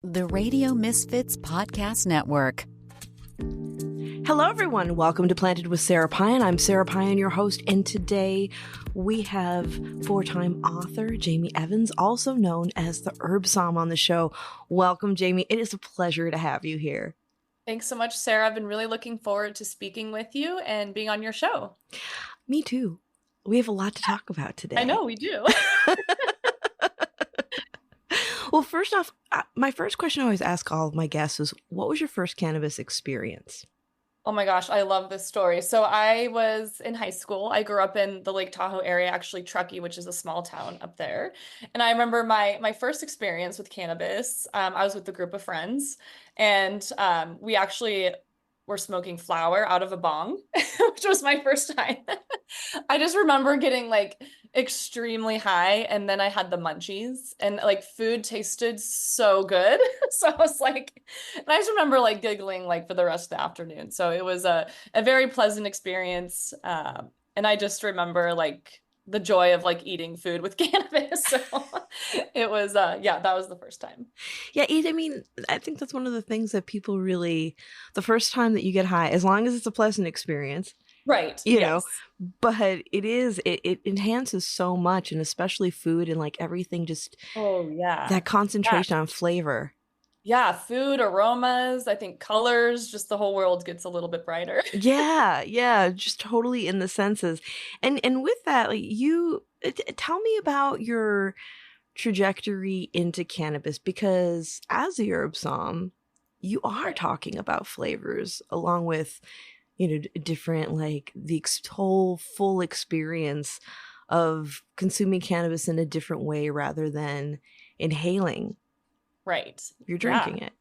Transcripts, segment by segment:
The Radio Misfits Podcast Network. Hello, everyone. Welcome to Planted with Sara Pine. I'm Sara Pine, your host, and today we have four-time author Jamie Evans, also known as the Herb Somm, on the show. Welcome, Jamie. It is a pleasure to have you here. Thanks so much, Sara. I've been really looking forward to speaking with you and being on your show. Me too. We have a lot to talk about today. I know we do. Well, first off, my first question I always ask all of my guests is, what was your first cannabis experience? Oh my gosh, I love this story. So I was in high school. I grew up in the Lake Tahoe area, actually Truckee, which is a small town up there. And I remember my first experience with cannabis. I was with a group of friends, and we actually were smoking flower out of a bong, which was my first time. I just remember getting like extremely high, and then I had the munchies, and like food tasted so good. So I was like, and I just remember like giggling like for the rest of the afternoon. So it was a very pleasant experience. And I just remember like the joy of like eating food with cannabis. So it was, yeah, that was the first time. Yeah, I mean, I think that's one of the things that people really, the first time that you get high, as long as it's a pleasant experience, right? You know, but it enhances so much, and especially food and like everything, just that concentration on flavor. Yeah, food, aromas, I think colors, just the whole world gets a little bit brighter. Yeah, just totally in the senses. And with that, like, you tell me about your trajectory into cannabis, because as a Herb Somm, you are talking about flavors along with, you know, different, like the whole full experience of consuming cannabis in a different way rather than inhaling. Right. You're drinking it.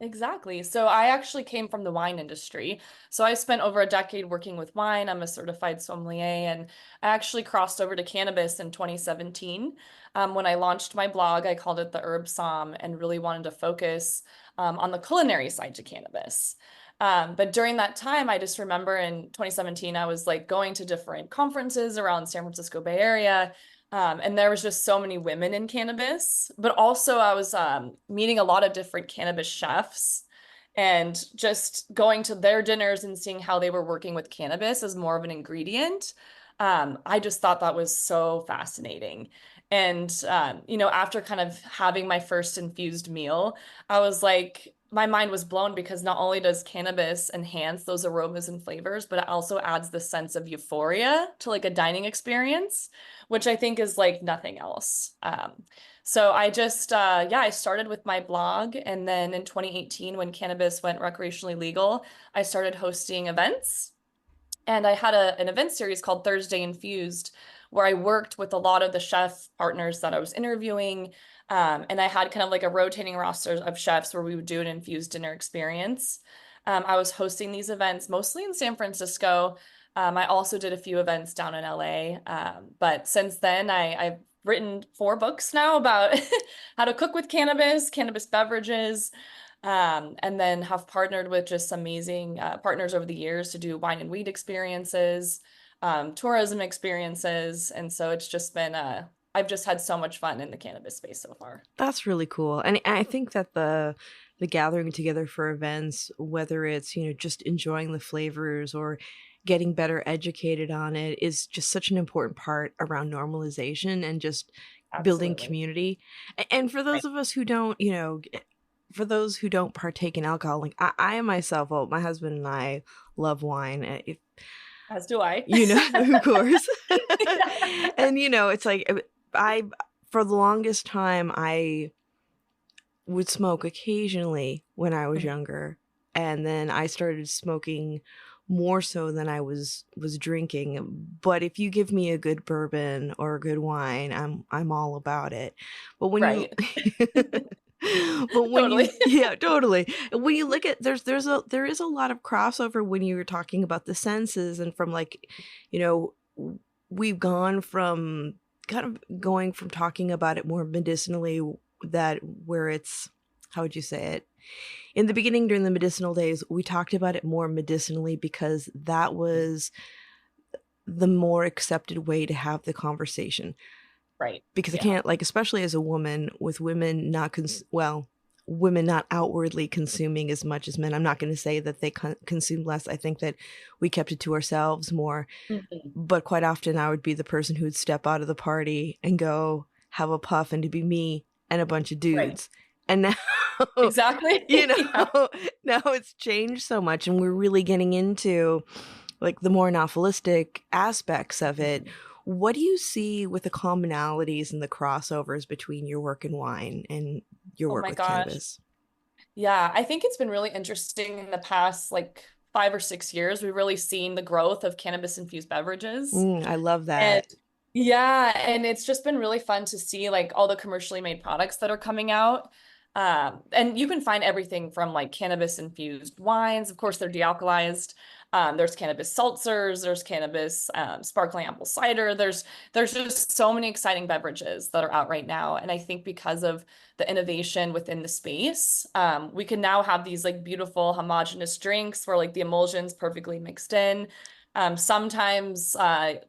Exactly. So I actually came from the wine industry. So I spent over a decade working with wine. I'm a certified sommelier, and I actually crossed over to cannabis in 2017. When I launched my blog, I called it the Herb Somm, and really wanted to focus on the culinary side to cannabis. But during that time, I just remember in 2017, I was like going to different conferences around San Francisco Bay Area. And there was just so many women in cannabis, but also I was meeting a lot of different cannabis chefs and just going to their dinners and seeing how they were working with cannabis as more of an ingredient. I just thought that was so fascinating. And, you know, after kind of having my first infused meal, I was like, my mind was blown, because not only does cannabis enhance those aromas and flavors, but it also adds the sense of euphoria to like a dining experience, which I think is like nothing else. So I just, I started with my blog. And then in 2018, when cannabis went recreationally legal, I started hosting events. And I had an event series called Thursday Infused, where I worked with a lot of the chef partners that I was interviewing. And I had kind of like a rotating roster of chefs where we would do an infused dinner experience. I was hosting these events mostly in San Francisco. I also did a few events down in LA. But since then, I've written 4 books now about how to cook with cannabis, cannabis beverages, and then have partnered with just amazing partners over the years to do wine and weed experiences, tourism experiences. And so it's just been, I've just had so much fun in the cannabis space so far. That's really cool. And I think that the gathering together for events, whether it's, you know, just enjoying the flavors or getting better educated on it, is just such an important part around normalization and just building community. And for those of us who don't, you know, for those who don't partake in alcohol, like I myself, well, my husband and I love wine. As do I. You know, of course. And, you know, it's like, for the longest time, I would smoke occasionally when I was younger. And then I started smoking more so than I was drinking. But if you give me a good bourbon or a good wine, I'm all about it. But when but when totally. When you look at, there is a lot of crossover when you were talking about the senses, and from like, you know, we've gone from kind of going from talking about it more medicinally, that where it's, how would you say it? In the beginning, during the medicinal days, we talked about it more medicinally because that was the more accepted way to have the conversation. Right. Because I can't, like, especially as a woman, with women not, women not outwardly consuming as much as men. I'm not going to say that they consume less. I think that we kept it to ourselves more. Mhm. But quite often I would be the person who would step out of the party and go have a puff, and to be me and a bunch of Right. dudes. And now, Exactly. you know, Yeah. now it's changed so much, and we're really getting into like the more novelistic aspects of it. What do you see with the commonalities and the crossovers between your work in wine and your Oh work my with gosh. cannabis? Yeah, I think it's been really interesting in the past like 5 or 6 years. We've really seen the growth of cannabis infused beverages. I love And that. yeah, and it's just been really fun to see like all the commercially made products that are coming out. And you can find everything from like cannabis infused wines. Of course, they're dealcoholized. There's cannabis seltzers, there's cannabis sparkling apple cider. There's just so many exciting beverages that are out right now. And I think because of the innovation within the space, we can now have these like beautiful homogeneous drinks where like the emulsions perfectly mixed in. Sometimes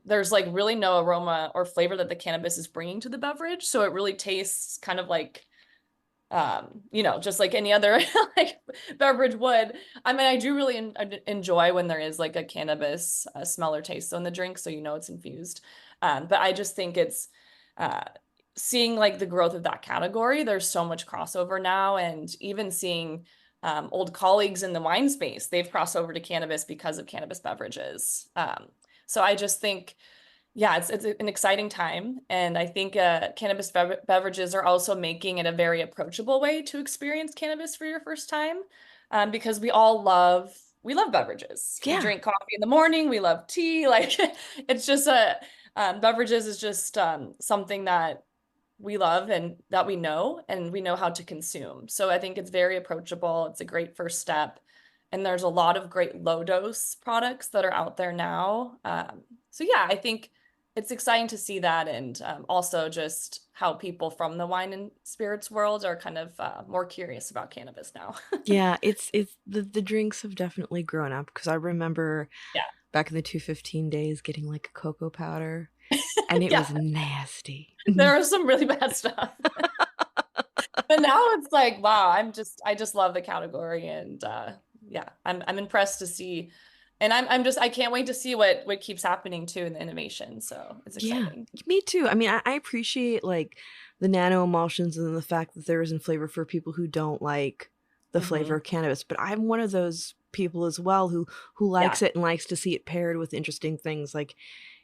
there's like really no aroma or flavor that the cannabis is bringing to the beverage. So it really tastes kind of like, just like any other like beverage would. I mean, I do really enjoy when there is like a cannabis smell or taste on the drink, so you know it's infused. But I just think it's uh, seeing like the growth of that category. There's so much crossover now, and even seeing old colleagues in the wine space, they've crossed over to cannabis because of cannabis beverages. So I just think, yeah, it's an exciting time, and I think cannabis beverages are also making it a very approachable way to experience cannabis for your first time, because we love beverages. We Yeah. drink coffee in the morning. We love tea. Like it's just beverages is just something that we love and that we know and we know how to consume. So I think it's very approachable. It's a great first step. And there's a lot of great low dose products that are out there now. So yeah, I think it's exciting to see that, and also just how people from the wine and spirits world are kind of more curious about cannabis now. Yeah, it's the drinks have definitely grown up, because I remember Yeah. back in the 215 days getting like a cocoa powder, and it was Yeah, nasty. there was some really bad stuff. But now it's like, wow, I just love the category, and yeah, I'm impressed to see, and I can't wait to see what keeps happening too in the innovation. So it's Yeah, exciting. me too. I mean, I appreciate like the nano emulsions and the fact that there isn't flavor for people who don't like the flavor Hmm. of cannabis. But I'm one of those people as well who Yeah, likes it and likes to see it paired with interesting things, like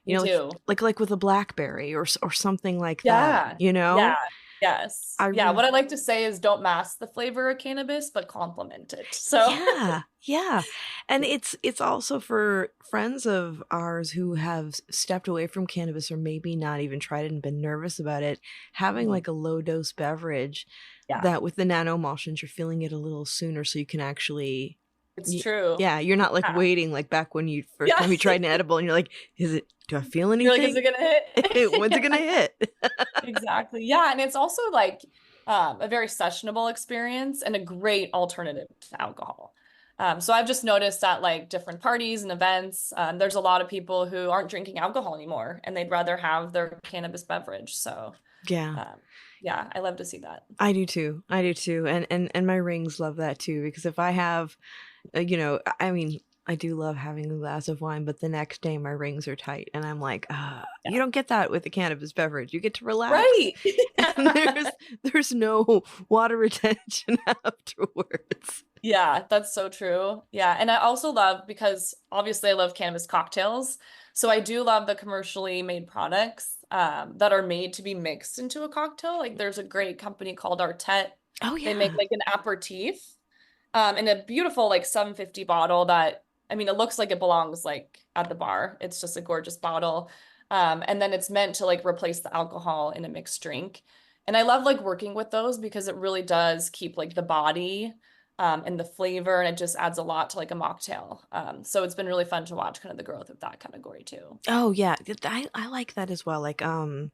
me like too. like with a blackberry or something like that. Yeah, yeah, yes, I yeah. really What I like to say is don't mask the flavor of cannabis, but complement it. So Yeah, yeah. And it's also for friends of ours who have stepped away from cannabis or maybe not even tried it and been nervous about it, having Mhm. like a low dose beverage Yeah, that with the nano emulsions you're feeling it a little sooner, so you can actually it's true. yeah, you're not like Yeah, waiting like back when you first yeah. time you tried an edible and you're like, do I feel You're like, is anything? it gonna hit? When's it gonna Yeah. hit? Exactly. Yeah, and it's also like a very sessionable experience and a great alternative to alcohol. So I've just noticed at like different parties and events, there's a lot of people who aren't drinking alcohol anymore and they'd rather have their cannabis beverage. So Yeah. um, yeah, I love to see that. I do too. I do too. And my rings love that too, because if I have I mean, I do love having a glass of wine, but the next day my rings are tight and I'm like, Yeah. you don't get that with a cannabis beverage. You get to relax Right. and there's no water retention afterwards. Yeah, that's so true. Yeah, and I also love because obviously I love cannabis cocktails. So I do love the commercially made products that are made to be mixed into a cocktail. Like there's a great company called Artet. Oh They make yeah. like an aperitif in a beautiful like 750 bottle that I mean it looks like it belongs like at the bar. It's just a gorgeous bottle. And then it's meant to like replace the alcohol in a mixed drink. And I love like working with those because it really does keep like the body and the flavor, and it just adds a lot to like a mocktail. So it's been really fun to watch kind of the growth of that category too. Oh yeah. I like that as well. Like Mhm.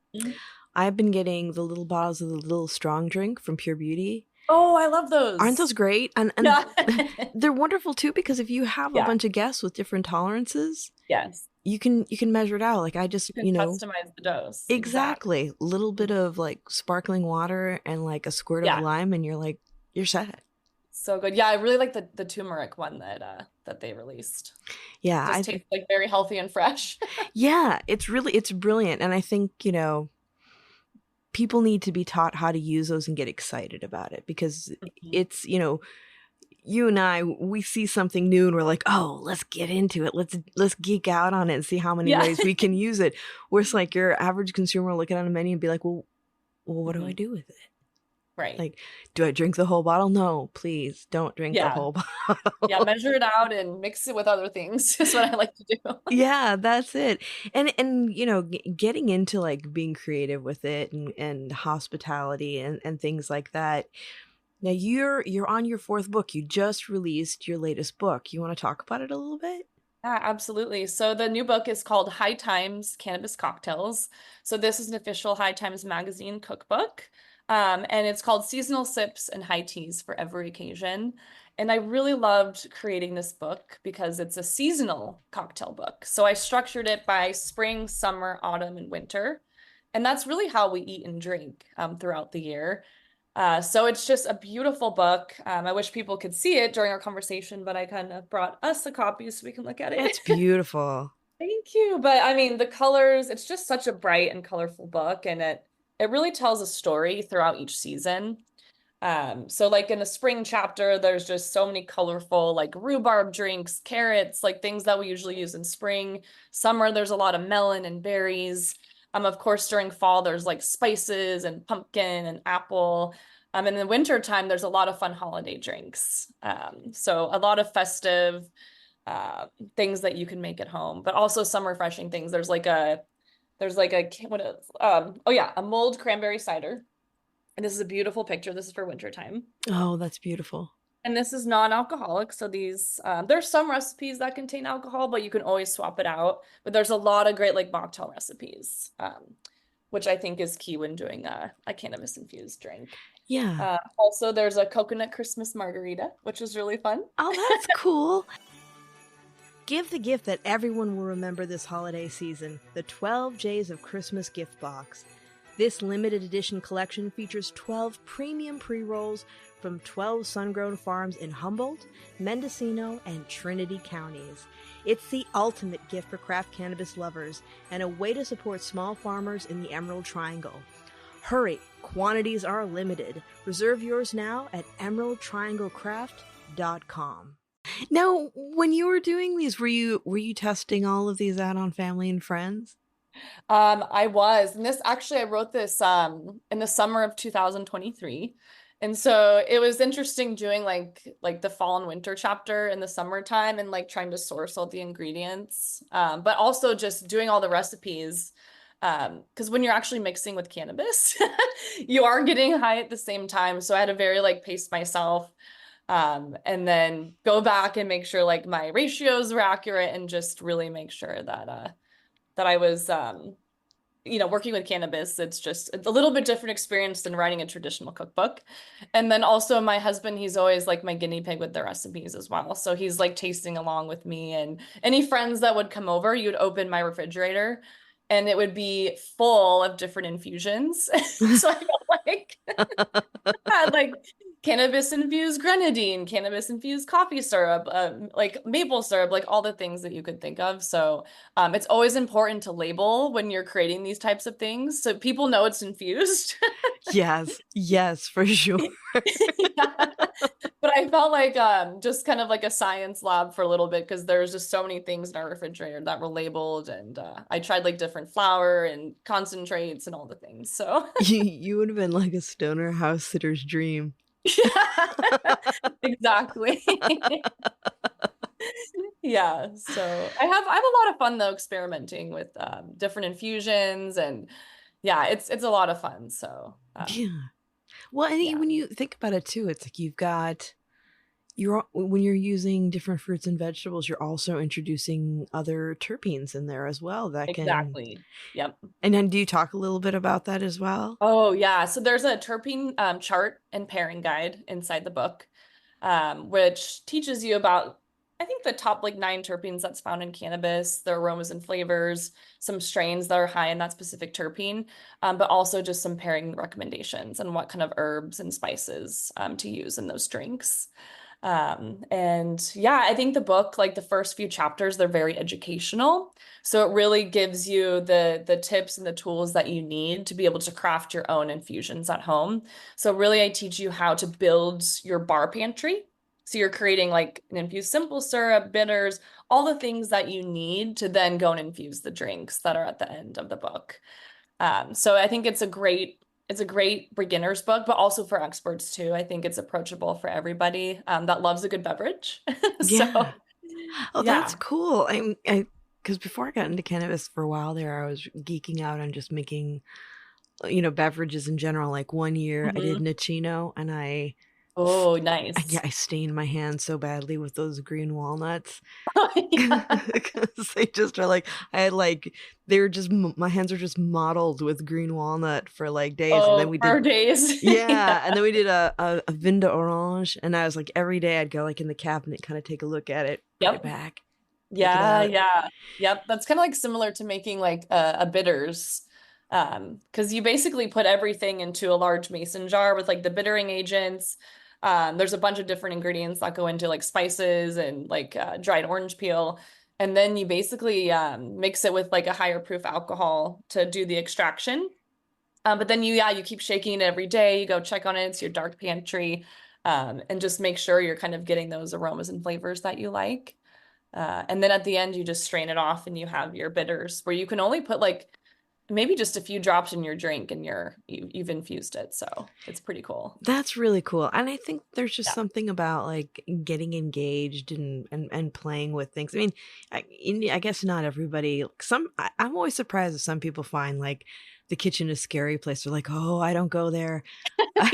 I've been getting the little bottles of the little strong drink from Pure Beauty. Oh, I love Aren't those those. great? And Yeah. they're wonderful too, because if you have a Yeah. bunch of guests with different tolerances, Yes. you can measure it out. Like I just, You can customize the dose. Exactly. exactly, little bit of like sparkling water and like a squirt of Yeah. lime and you're like you're set. So good. Yeah, I really like the turmeric one that they released. Yeah, Just tastes like very healthy and fresh. yeah, it's brilliant. And I think, people need to be taught how to use those and get excited about it, because Mhm. it's, you and I, we see something new and we're like, oh, let's get into it. Let's geek out on it and see how many Yeah. ways we can use it. Where it's like your average consumer will look at a menu and be like, well, what do I Mhm. do with it? Right. Like, do I drink the whole bottle? No, please don't drink the Yeah. whole Yeah, bottle. measure it out and mix it with other things is what I like to do. Yeah, that's it. And getting into like being creative with it, and hospitality and things like that. Now you're on your fourth book. You just released your latest book. You want to talk about it a little bit? Yeah, absolutely. So the new book is called High Times Cannabis Cocktails. So this is an official High Times magazine cookbook. And it's called Seasonal Sips and High Teas for Every Occasion. And I really loved creating this book because it's a seasonal cocktail book. So I structured it by spring, summer, autumn, and winter. And that's really how we eat and drink throughout the year. So it's just a beautiful book. I wish people could see it during our conversation, but I kind of brought us a copy so we can look at it. It's beautiful. Thank you. But I mean, the colors, it's just such a bright and colorful book, and it really tells a story throughout each season. So like in the spring chapter, there's just so many colorful like rhubarb drinks, carrots, like things that we usually use in spring. Summer, there's a lot of melon and berries. Of course, during fall, there's like spices and pumpkin and apple. In the winter time, there's a lot of fun holiday drinks. So a lot of festive uh, things that you can make at home, but also some refreshing things. There's like a what is oh yeah, a mulled cranberry cider. And this is a beautiful picture. This is for wintertime. Oh, that's beautiful. And this is non-alcoholic. So these, there's some recipes that contain alcohol, but you can always swap it out. But there's a lot of great like mocktail recipes, which I think is key when doing a cannabis infused drink. Yeah. Also, there's a coconut Christmas margarita, which is really fun. Oh, that's cool. Give the gift that everyone will remember this holiday season, the 12 J's of Christmas gift box. This limited edition collection features 12 premium pre-rolls from 12 sun-grown farms in Humboldt, Mendocino, and Trinity counties. It's the ultimate gift for craft cannabis lovers and a way to support small farmers in the Emerald Triangle. Hurry, quantities are limited. Reserve yours now at emeraldtrianglecraft.com. Now, when you were doing these, were you testing all of these out on family and friends? I was, and this actually I wrote this in the summer of 2023. And so it was interesting doing like the fall and winter chapter in the summertime and like trying to source all the ingredients. But also just doing all the recipes. Because when you're actually mixing with cannabis, you are getting high at the same time. So I had to very like pace myself. And then go back and make sure like my ratios were accurate and just really make sure that I was working with cannabis. It's just a little bit different experience than writing a traditional cookbook. And then also my husband, he's always like my guinea pig with the recipes as well. So he's like tasting along with me, and any friends that would come over, you'd open my refrigerator and it would be full of different infusions. So I felt like had like cannabis infused grenadine, cannabis infused coffee syrup, like maple syrup, like all the things that you could think of. So it's always important to label when you're creating these types of things so people know it's infused. Yes, for sure. Yeah. But I felt like just kind of like a science lab for a little bit because there's just so many things in our refrigerator that were labeled, and I tried like different flour and concentrates and all the things. So You would have been like a stoner house sitter's dream. yeah, exactly. Yeah, so I have a lot of fun though experimenting with different infusions, and yeah, it's a lot of fun. So Yeah. Well, and yeah, when you think about it too, it's like you're when you're using different fruits and vegetables, you're also introducing other terpenes in there as well that can. exactly. Yep. And then do you talk a little bit about that as well? Oh yeah, so there's a terpene chart and pairing guide inside the book, which teaches you about I think the top like 9 terpenes that's found in cannabis, the aromas and flavors, some strains that are high in that specific terpene, but also just some pairing recommendations and what kind of herbs and spices to use in those drinks. And yeah, I think the book, like the first few chapters, they're very educational. So it really gives you the tips and the tools that you need to be able to craft your own infusions at home. So really, I teach you how to build your bar pantry. So you're creating like an infused simple syrup, bitters, all the things that you need to then go and infuse the drinks that are at the end of the book. So I think it's a great beginner's book, but also for experts too. I think it's approachable for everybody that loves a good beverage. Yeah. So Oh, that's yeah. cool. Because before I got into cannabis for a while there, I was geeking out on just making, beverages in general. Like one year I did Mhm. Nicino and Oh, yeah, nice. I stained my hands so badly with those green walnuts. Yeah. Because they just are like, I had like, they were just, my hands were just mottled with green walnut for like days. And then Oh, we did, for days. Yeah. yeah. And then we did a vin de orange. And I was like, every day I'd go like in the cabinet, kind of take a look at it, put it Yep. back, take it Yeah, out. yeah. Yep. That's kind of like similar to making like a bitters. Because you basically put everything into a large mason jar with like the bittering agents. There's a bunch of different ingredients that go into like spices and like dried orange peel. And then you basically mix it with like a higher proof alcohol to do the extraction. But then you keep shaking it every day. You go check on it. It's your dark pantry. And just make sure you're kind of getting those aromas and flavors that you like. And then at the end, you just strain it off and you have your bitters where you can only put like maybe just a few drops in your drink and you've infused it. So it's pretty cool. That's really cool. And I think there's just Yeah. something about like getting engaged and playing with things. I mean, I guess not everybody, I'm always surprised if some people find like the kitchen a scary place. They're like, oh, I don't go there.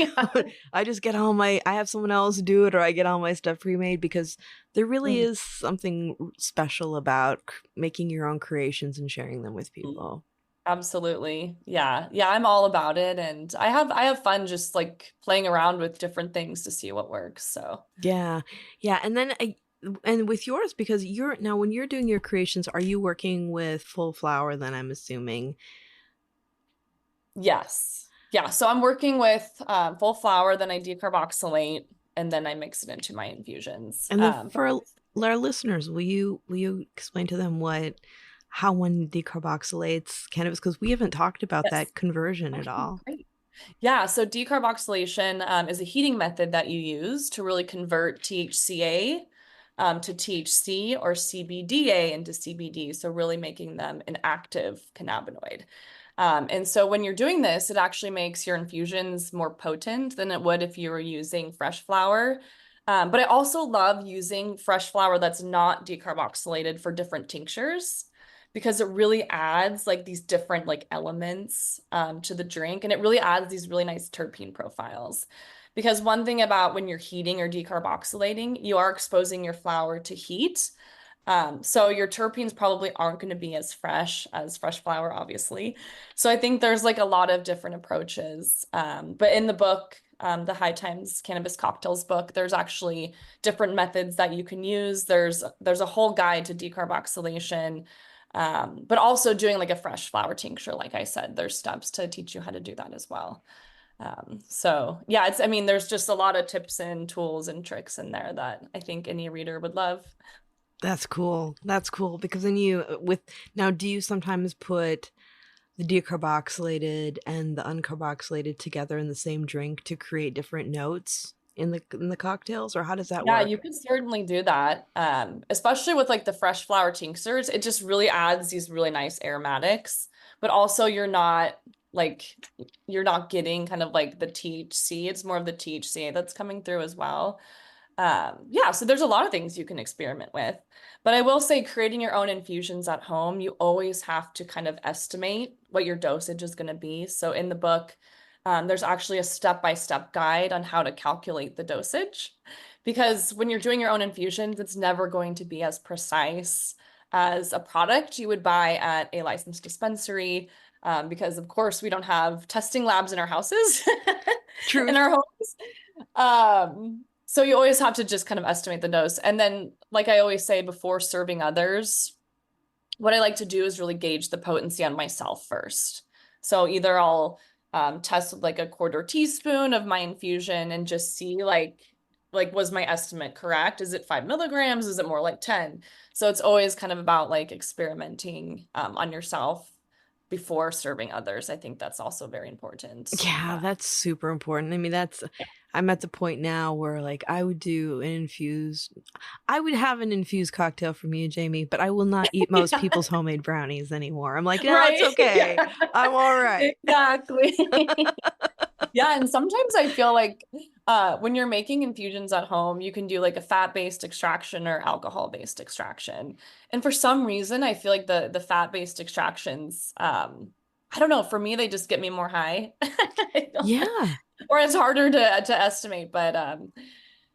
Yeah. I just get I have someone else do it or I get all my stuff pre-made because there really Mhm. is something special about making your own creations and sharing them with people. Absolutely. Yeah. Yeah, I'm all about it. And I have fun just like playing around with different things to see what works. So Yeah. Yeah. And with yours, because you're now when you're doing your creations, are you working with full flower then I'm assuming? yes. Yeah. So I'm working with full flour, then I decarboxylate, and then I mix it into my infusions. And then But for our listeners, will you explain to them how one decarboxylates cannabis? Because we haven't talked about yes. that conversion at Okay, all. great. Yeah, so decarboxylation is a heating method that you use to really convert THCA to THC or CBDA into CBD, so really making them an active cannabinoid. And so when you're doing this, it actually makes your infusions more potent than it would if you were using fresh flower. But I also love using fresh flower that's not decarboxylated for different tinctures because it really adds like these different like elements to the drink, and it really adds these really nice terpene profiles. Because one thing about when you're heating or decarboxylating, you are exposing your flower to heat. So your terpenes probably aren't going to be as fresh flower, obviously. So I think there's like a lot of different approaches. But in the book, the High Times Cannabis Cocktails book, there's actually different methods that you can use. There's a whole guide to decarboxylation, but also doing like a fresh flower tincture. Like I said, there's steps to teach you how to do that as well. So yeah, I mean, there's just a lot of tips and tools and tricks in there that I think any reader would love. That's cool. That's cool because then you with now do you sometimes put the decarboxylated and the uncarboxylated together in the same drink to create different notes in the cocktails or how does that Yeah, work? you could certainly do that. Especially with like the fresh flower tinctures, it just really adds these really nice aromatics, but also like you're not getting kind of like the THC. It's more of the THCA that's coming through as well. Yeah, so there's a lot of things you can experiment with. But I will say creating your own infusions at home, you always have to kind of estimate what your dosage is going to be. So in the book, there's actually a step-by-step guide on how to calculate the dosage. Because when you're doing your own infusions, it's never going to be as precise as a product you would buy at a licensed dispensary. Because of course we don't have testing labs in our houses, in Truth. our homes. So you always have to just kind of estimate the dose. And then, like I always say, before serving others, what I like to do is really gauge the potency on myself first. So either I'll test with like a quarter teaspoon of my infusion and just see like was my estimate correct? Is it 5 milligrams? Is it more like 10? So it's always kind of about like experimenting on yourself before serving others. I think that's also very important. Yeah, that's super important. I mean, I'm at the point now where like I would have an infused cocktail from you, Jamie, but I will not eat most people's homemade brownies anymore. I'm like, no, Right. it's okay. Yeah. I'm all right. Exactly. Yeah, and sometimes I feel like when you're making infusions at home, you can do like a fat-based extraction or alcohol-based extraction. And for some reason, I feel like the fat-based extractions, I don't know, for me, they just get me more high. Yeah. Or it's harder to estimate, but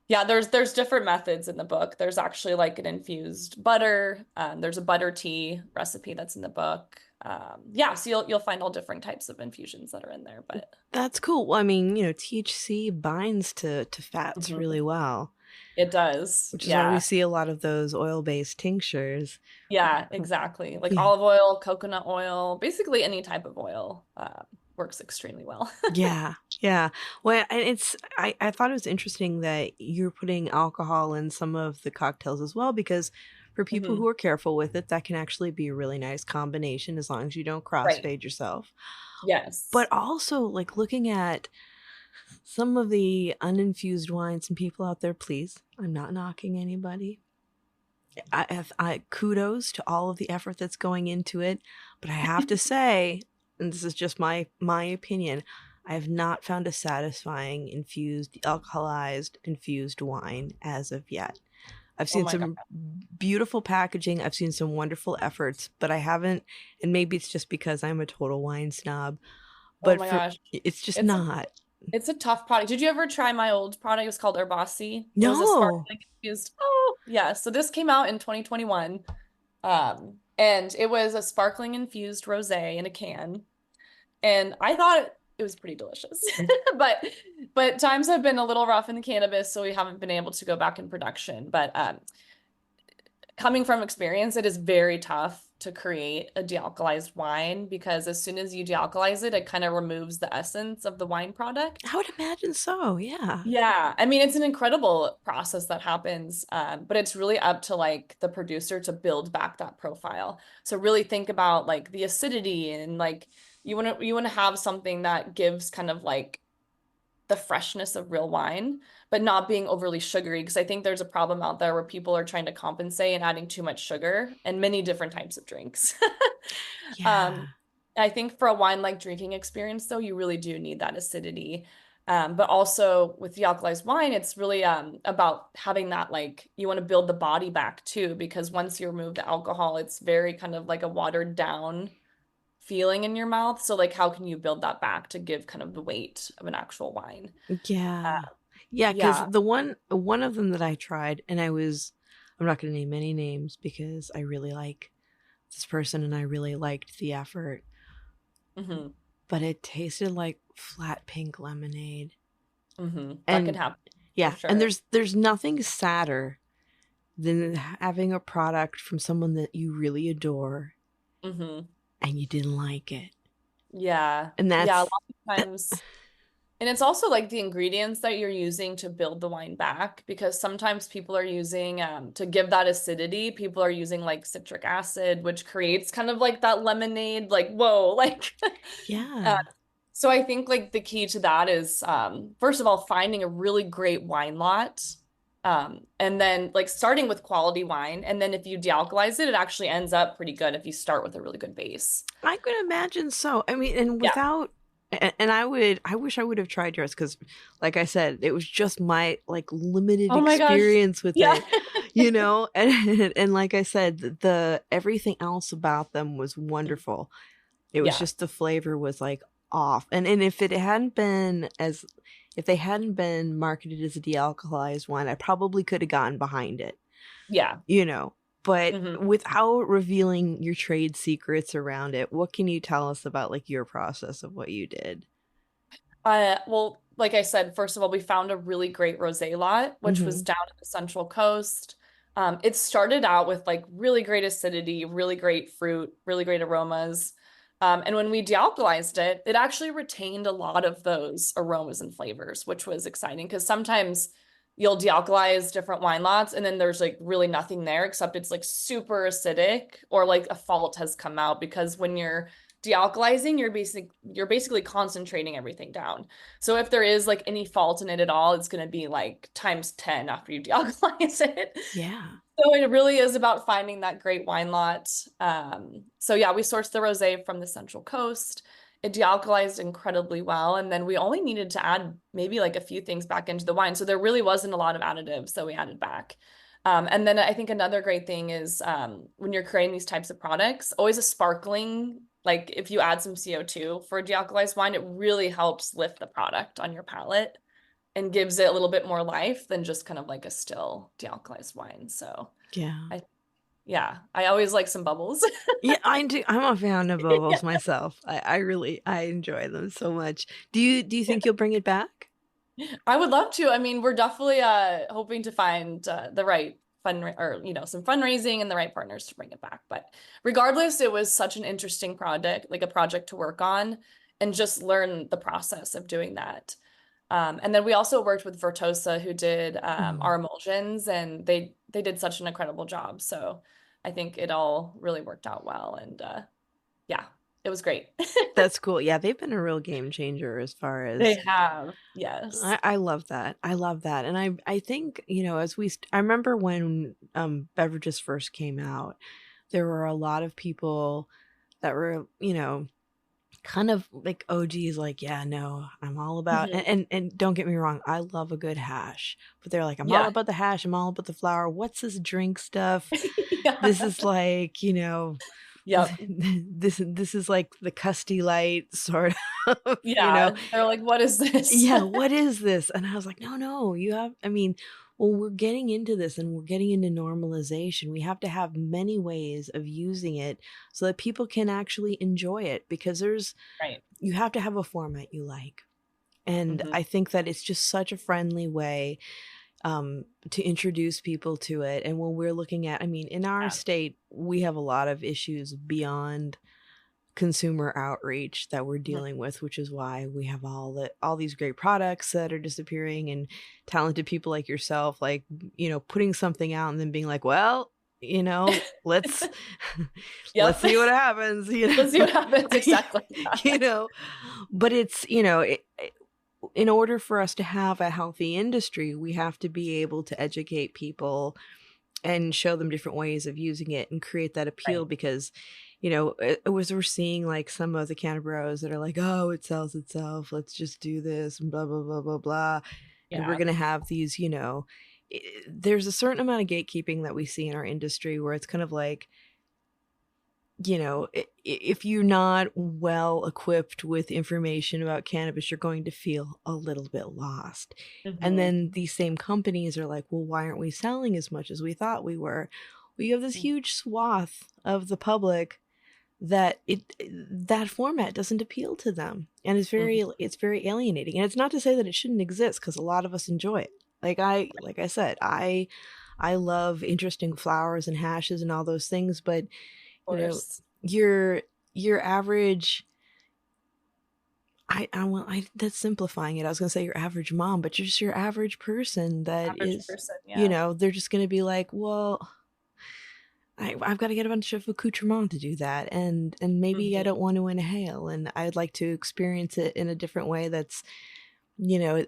yeah, there's different methods in the book. There's actually like an infused butter. There's a butter tea recipe that's in the book. Yeah, so you'll find all different types of infusions that are in there. But That's cool. Well, I mean, THC binds to fats Mhm. really well, It does. which is why we Yeah. see a lot of those oil-based tinctures. Yeah, exactly. Like Yeah. olive oil, coconut oil, basically any type of oil works extremely well. Yeah. Yeah. Well, and I thought it was interesting that you're putting alcohol in some of the cocktails as well, because for people Mhm. who are careful with it, that can actually be a really nice combination as long as you don't Right. crossfade yourself. Yes. But also, like looking at some of the uninfused wines, and people out there, please, I'm not knocking anybody. I kudos to all of the effort that's going into it, but I have to say, and this is just my opinion, I have not found a satisfying alcoholized infused wine as of yet. I've Oh seen my God. some beautiful packaging, I've seen some wonderful efforts, but I haven't, and maybe it's just because I'm a total wine snob, Oh but my for gosh. it's just It's a not. It's a tough product. Did you ever try my old product? It was called Herbossi. It was a No. sparkling infused. Oh, yeah. So this came out in 2021. And it was a sparkling infused rosé in a can. And I thought it was pretty delicious. But times have been a little rough in the cannabis, so we haven't been able to go back in production. But coming from experience, it is very tough to create a dealcoholized wine because as soon as you dealcoholize it, it kind of removes the essence of the wine product. I would imagine so, yeah. Yeah, I mean, it's an incredible process that happens, but it's really up to like the producer to build back that profile. So really think about like the acidity and like you want to have something that gives kind of like the freshness of real wine, but not being overly sugary. Because I think there's a problem out there where people are trying to compensate and adding too much sugar in many different types of drinks. Yeah. I think for a wine like drinking experience, though, you really do need that acidity. But also with the alkalized wine, it's really about having that like you want to build the body back too, because once you remove the alcohol, it's very kind of like a watered down feeling in your mouth. So like how can you build that back to give kind of the weight of an actual wine? Yeah. Yeah, because Yeah. the one of them that I tried, and I'm not going to name any names because I really like this person and I really liked the effort, hmm but it tasted like flat pink lemonade. That can And happen for yeah, and sure. there's nothing sadder than having a product from someone that you really adore hmm and you didn't like it. Yeah. And Yeah. A that's lot of times. And it's also like the ingredients that you're using to build the wine back, because sometimes people are using, to give that acidity, people are using like citric acid, which creates kind of like that lemonade, like, whoa, like, uh, yeah. so I think like the key to that is, first of all, finding a really great wine lot. And then like starting with quality wine. And then if you dealcoholize it, it actually ends up pretty good if you start with a really good base. I could imagine so. I mean, and Yeah. I wish I would have tried yours because, like I said, it was just my like limited Oh my gosh. experience with Yeah. it, and like I said, the everything else about them was wonderful. It was Yeah. just the flavor was like off, and if it hadn't been as if they hadn't been marketed as a dealcoholized wine, I probably could have gotten behind it, Yeah. you know. But hmm without revealing your trade secrets around it, what can you tell us about like your process of what you did? Well, like I said, first of all, we found a really great rosé lot, which was Hmm. down at the Central Coast. It started out with like really great acidity, really great fruit, really great aromas. And when we dealcoholized it, it actually retained a lot of those aromas and flavors, which was exciting because sometimes you'll dealcoholize different wine lots and then there's like really nothing there except it's like super acidic or like a fault has come out because when you're dealcoholizing, you're basically concentrating everything down. So if there is like any fault in it at all, it's going to be like times 10 after you dealcoholize it. Yeah. So it really is about finding that great wine lot. So yeah, we sourced the rosé from the Central Coast. It dealcoholized incredibly well, and then we only needed to add maybe like a few things back into the wine. So there really wasn't a lot of additives that we added back. And then I think another great thing is when you're creating these types of products, always a sparkling, like if you add some CO2 for a dealcoholized wine, it really helps lift the product on your palate and gives it a little bit more life than just kind of like a still dealcoholized wine. So Yeah. I, yeah, I always like some bubbles. Yeah, I do. I'm a fan of Yeah. bubbles myself. I really I enjoy them so much. Do you think you'll bring it back? I would love to. I mean, we're definitely hoping to find the right fund or some fundraising and the right partners to bring it back. But regardless, it was such an interesting project, like a project to work on and just learn the process of doing that. And then we also worked with Vertosa, who did Mhm. our emulsions, and they did such an incredible job. So I think it all really worked out well, and yeah, it was great. That's cool. Yeah, they've been a real game changer as far They as have, yes. I love that. I love that. And I think, as I remember when beverages first came out, there were a lot of people that were, kind of like OGs, like, yeah, no, I'm all about Mhm. and don't get me wrong, I love a good hash. But they're like, I'm all Yeah. about the hash, I'm all about the flour. What's this drink stuff? This Yeah. is like, Yep. this is like the custy light sort of, Yeah. They're like, what is this? yeah, what is this? And I was like, no, no, I mean, well, we're getting into this and we're getting into normalization. We have to have many ways of using it so that people can actually enjoy it because Right. you have to have a format you like. And Hmm. I think that it's just such a friendly way to introduce people to it. And when we're looking at, I mean, in our Yeah. state, we have a lot of issues beyond consumer outreach that we're Mhm. dealing with, which is why we have all these great products that are disappearing and talented people like yourself, like, putting something out and then being like, well, let's let's Yep. see what happens, Let's see what happens. Exactly. you know, but it's, in order for us to have a healthy industry, we have to be able to educate people and show them different ways of using it and create that appeal Right. because it was we're seeing like some of the cannabis that are like, oh, it sells itself, let's just do this and blah blah blah blah blah, and we're Yeah. gonna have these, there's a certain amount of gatekeeping that we see in our industry where it's kind of like, if you're not well equipped with information about cannabis, you're going to feel a little bit lost. And Hmm. then these same companies are like, well, why aren't we selling as much as we thought we were? We have this huge swath of the public that that format doesn't appeal to them. And it's very alienating. And it's not to say that it shouldn't exist because a lot of us enjoy it. Like I said, I love interesting flowers and hashes and all those things, but Of you know, course. your average I that's simplifying it. I was gonna say your average mom, but you're just your average person that Average is, person. Yeah. they're just gonna be like, well, I've got to get a bunch of accoutrement to do that, and maybe I Hmm. don't want to inhale, and I'd like to experience it in a different way. That's, you know,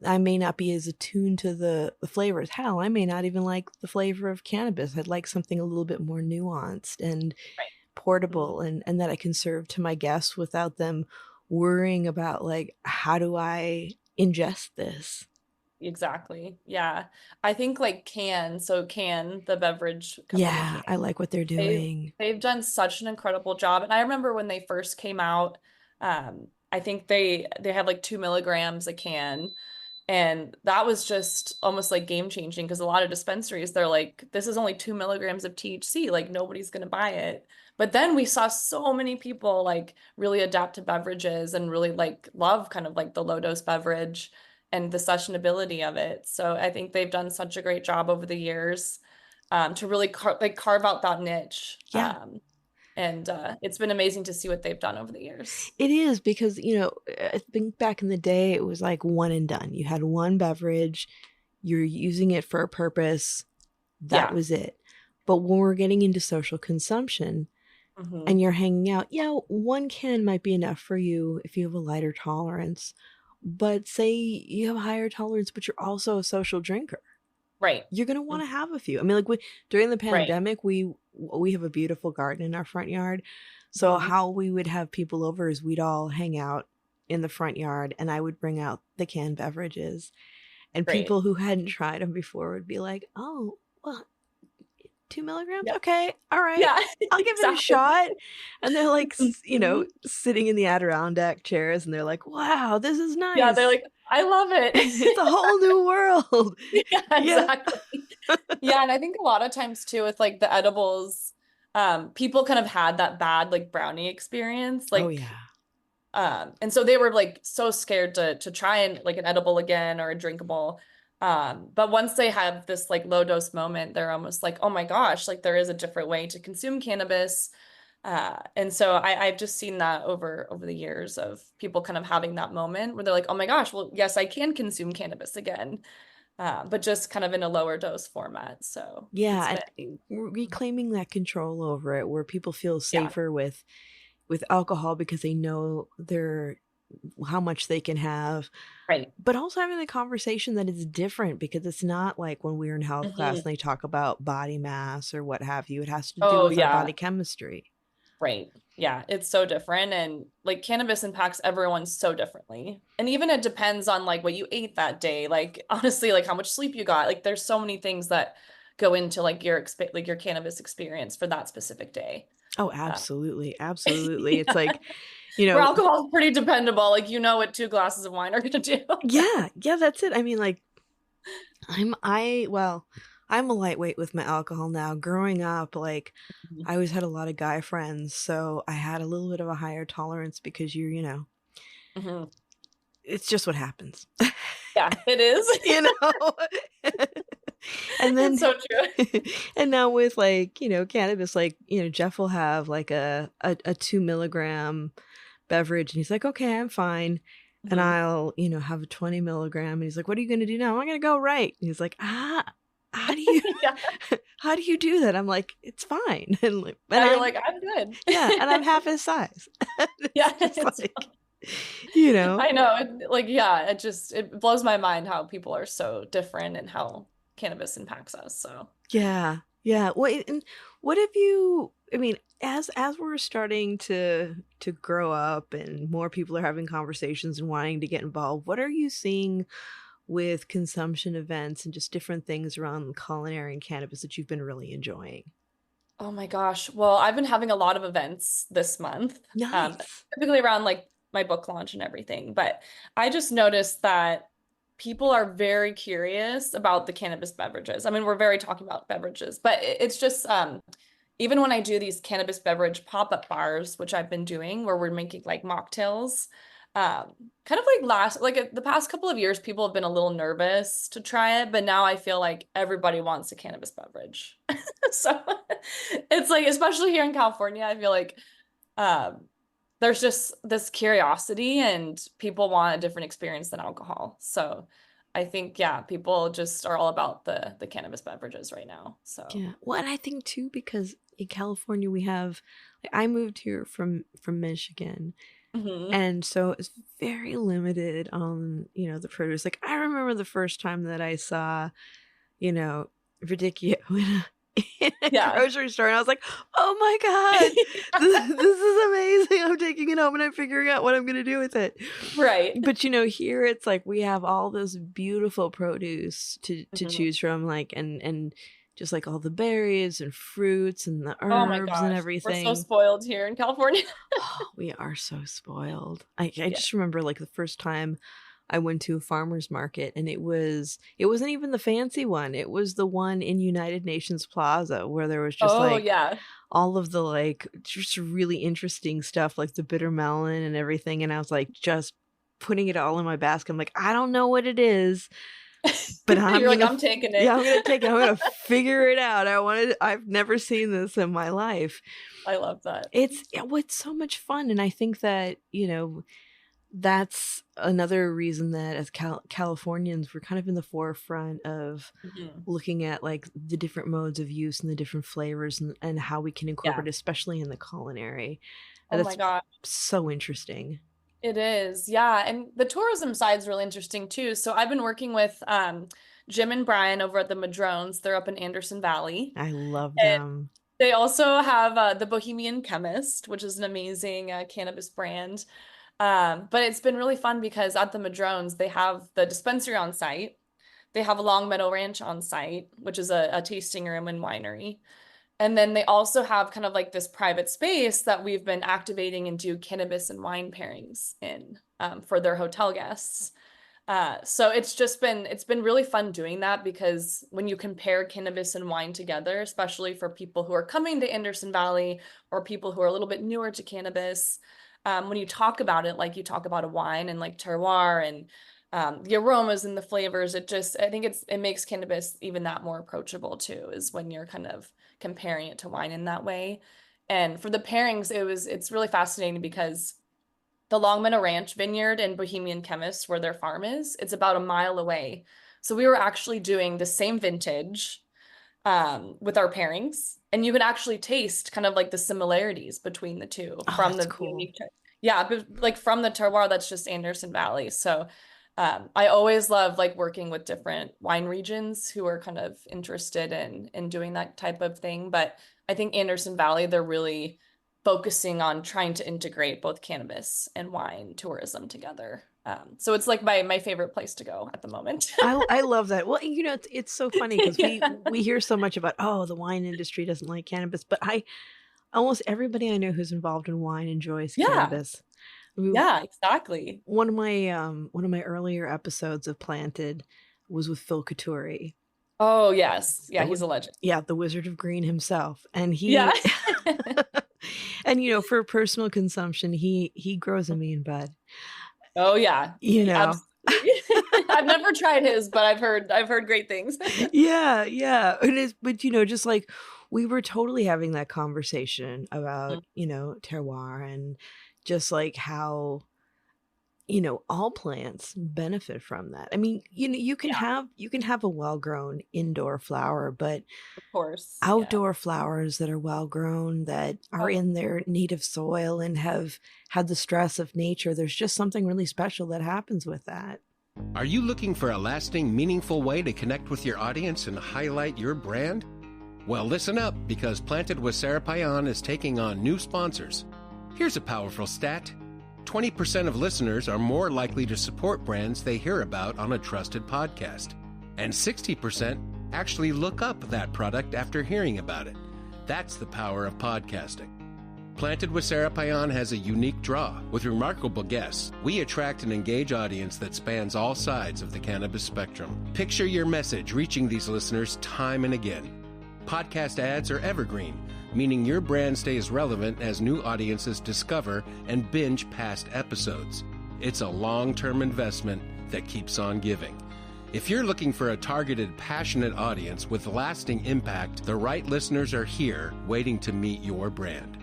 I may not be as attuned to the flavors. Hell, I may not even like the flavor of cannabis. I'd like something a little bit more nuanced and Right. Hmm. portable, and that I can serve to my guests without them worrying about like, how do I ingest this? Exactly. Yeah. I think like the beverage company Yeah, Can, I like what they're they've doing. they've done such an incredible job. And I remember when they first came out, I think they had like 2 milligrams a can. And that was just almost like game changing because a lot of dispensaries, they're like, this is only 2 milligrams of THC. Like nobody's gonna buy it. But then we saw so many people like really adapt to beverages and really like love kind of like the low dose beverage and the sessionability of it. So I think they've done such a great job over the years to really carve out that niche. Yeah. And it's been amazing to see what they've done over the years. It is because, I think back in the day, it was like one and done. You had one beverage, you're using it for a purpose, that Yeah. was it. But when we're getting into social consumption and you're hanging out, one can might be enough for you if you have a lighter tolerance. But say you have a higher tolerance, but you're also a social drinker. Right. You're going to want to have a few. I mean, like during the Right. pandemic, we have a beautiful garden in our front yard. So how we would have people over is we'd all hang out in the front yard and I would bring out the canned beverages. And Right. people who hadn't tried them before would be like, oh, well, 2 milligrams? Yeah. Okay. All right. Yeah. I'll give it a Exactly. shot. And they're like, sitting in the Adirondack chairs and they're like, wow, this is nice. Yeah, they're like, I love it. It's a whole new world. Yeah, exactly. Yeah, and I think a lot of times too with like the edibles, people kind of had that bad like brownie experience. Like, Oh, yeah. And so they were like so scared to try and like an edible again or a drinkable. But once they have this like low dose moment, they're almost like, oh my gosh, like there is a different way to consume cannabis. And so I've just seen that over the years of people kind of having that moment where they're like, oh my gosh, well, yes, I can consume cannabis again, but just kind of in a lower dose format. So yeah, and reclaiming that control over it, where people feel safer with alcohol because they know how much they can have. Right. But also having the conversation that it's different because it's not like when we were in health class and they talk about body mass or what have you. It has to do with our body chemistry. Right. Yeah, it's so different. And like cannabis impacts everyone so differently. And even it depends on like what you ate that day. Like honestly, like how much sleep you got. Like there's so many things that go into like your cannabis experience for that specific day. Oh, absolutely. Absolutely. It's like, where alcohol is pretty dependable. Like, what 2 glasses of wine are going to do. Yeah, that's it. I mean, like I'm a lightweight with my alcohol now. Growing up, like I always had a lot of guy friends, so I had a little bit of a higher tolerance because it's just what happens. Yeah, it is. And then it's so true. And now with like, cannabis, like, Jeff will have like a 2 milligram beverage and he's like, okay, I'm fine. And I'll, have a 20 milligram and he's like, what are you going to do now? I'm going to go right. And he's like, how do you, how do you do that? I'm like, it's fine. And you're like, I'm good. Yeah. And I'm half his size. It's like, I know. It blows my mind how people are so different and how cannabis impacts us. So yeah. Well, and what have you? I mean, as we're starting to grow up and more people are having conversations and wanting to get involved, what are you seeing with consumption events and just different things around culinary and cannabis that you've been really enjoying? Oh my gosh! Well, I've been having a lot of events this month, Nice. typically around like my book launch and everything. But I just noticed that people are very curious about the cannabis beverages. I mean, we're very talking about beverages, but it's just even when I do these cannabis beverage pop-up bars, which I've been doing, where we're making like mocktails, kind of like the past couple of years, people have been a little nervous to try it, but now I feel like everybody wants a cannabis beverage. So it's like, especially here in California, I feel like there's just this curiosity and people want a different experience than alcohol. So I think, people just are all about the cannabis beverages right now. So yeah. Well, and I think too, because in California we have, I moved here from Michigan. And so it's very limited on, the produce. Like I remember the first time that I saw, Radicchio in a grocery store and I was like, oh my God, this is amazing. I'm taking it home and I'm figuring out what I'm going to do with it. Right. But here it's like we have all this beautiful produce to choose from, like, and just like all the berries and fruits and the herbs and everything. We're so spoiled here in California. Oh, we are so spoiled. I just remember like the first time I went to a farmer's market, and it wasn't even the fancy one. It was the one in United Nations Plaza where there was just Oh like yeah. all of the like just really interesting stuff, like the bitter melon and everything. And I was like just putting it all in my basket. I'm like, I don't know what it is, but You're like, I'm taking it. yeah, I'm gonna take it. I'm gonna figure it out. I've never seen this in my life. I love that. It's so much fun. And I think that, that's another reason that as Californians, we're kind of in the forefront of looking at like the different modes of use and the different flavors and how we can incorporate, especially in the culinary. And oh my God. So interesting. It is. Yeah. And the tourism side is really interesting too. So I've been working with Jim and Brian over at the Madrones. They're up in Anderson Valley. I love them. They also have the Bohemian Chemist, which is an amazing cannabis brand. But it's been really fun because at the Madrones, they have the dispensary on site. They have a Long Meadow Ranch on site, which is a tasting room and winery. And then they also have kind of like this private space that we've been activating and do cannabis and wine pairings in for their hotel guests. So it's been really fun doing that, because when you compare cannabis and wine together, especially for people who are coming to Anderson Valley or people who are a little bit newer to cannabis, when you talk about it, like you talk about a wine and like terroir and the aromas and the flavors, I think it makes cannabis even that more approachable too, is when you're kind of comparing it to wine in that way. And for the pairings, it's really fascinating because the Long Meadow Ranch vineyard and Bohemian Chemist, where their farm is, it's about a mile away. So we were actually doing the same vintage with our pairings, and you could actually taste kind of like the similarities between the two from the unique, but like from the terroir that's just Anderson Valley. So I always love like working with different wine regions who are kind of interested in doing that type of thing. But I think Anderson Valley, they're really focusing on trying to integrate both cannabis and wine tourism together. So it's like my favorite place to go at the moment. I love that. Well, it's so funny because we hear so much about, the wine industry doesn't like cannabis, but almost everybody I know who's involved in wine enjoys cannabis. Yeah, exactly. One of my earlier episodes of Planted was with Phil Couturi. Oh yes, yeah, he's a legend. Yeah, the Wizard of Green himself, and he, and for personal consumption, he grows a mean bud. Oh yeah, I've never tried his, but I've heard great things. Yeah, it is. But just like we were totally having that conversation about terroir and just like how all plants benefit from that. I mean, you can have a well-grown indoor flower, but of course, outdoor flowers that are well-grown, that are in their native soil and have had the stress of nature, there's just something really special that happens with that. Are you looking for a lasting, meaningful way to connect with your audience and highlight your brand? Well, listen up, because Planted with Sara Payan is taking on new sponsors. Here's a powerful stat. 20% of listeners are more likely to support brands they hear about on a trusted podcast. And 60% actually look up that product after hearing about it. That's the power of podcasting. Planted with Sara Payan has a unique draw. With remarkable guests, we attract and engage audience that spans all sides of the cannabis spectrum. Picture your message reaching these listeners time and again. Podcast ads are evergreen, meaning your brand stays relevant as new audiences discover and binge past episodes. It's a long-term investment that keeps on giving. If you're looking for a targeted, passionate audience with lasting impact, the right listeners are here waiting to meet your brand.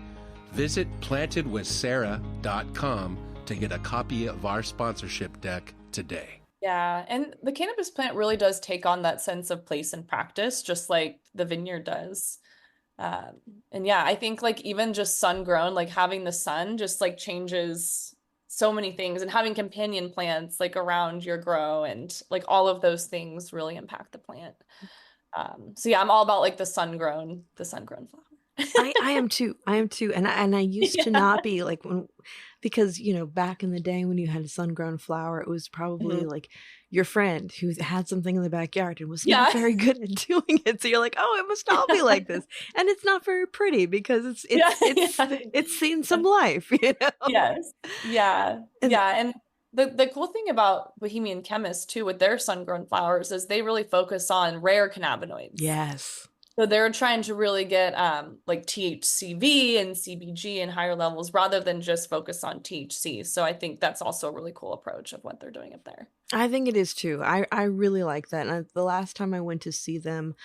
Visit plantedwithsara.com to get a copy of our sponsorship deck today. Yeah, and the cannabis plant really does take on that sense of place and practice, just like the vineyard does. And yeah, I think like even just sun grown, like having the sun just like changes so many things, and having companion plants like around your grow and like all of those things really impact the plant. So yeah, I'm all about like the sun grown flower. I am too. And I used to not be like because back in the day when you had a sun-grown flower, it was probably like your friend who had something in the backyard and was not very good at doing it. So you're like, oh, it must all be like this, and it's not very pretty because it's seen some life, Yes, yeah, and The cool thing about Bohemian Chemist too with their sun-grown flowers is they really focus on rare cannabinoids. Yes. So they're trying to really get like THCV and CBG in higher levels rather than just focus on THC. So I think that's also a really cool approach of what they're doing up there. I think it is too. I really like that. And the last time I went to see them,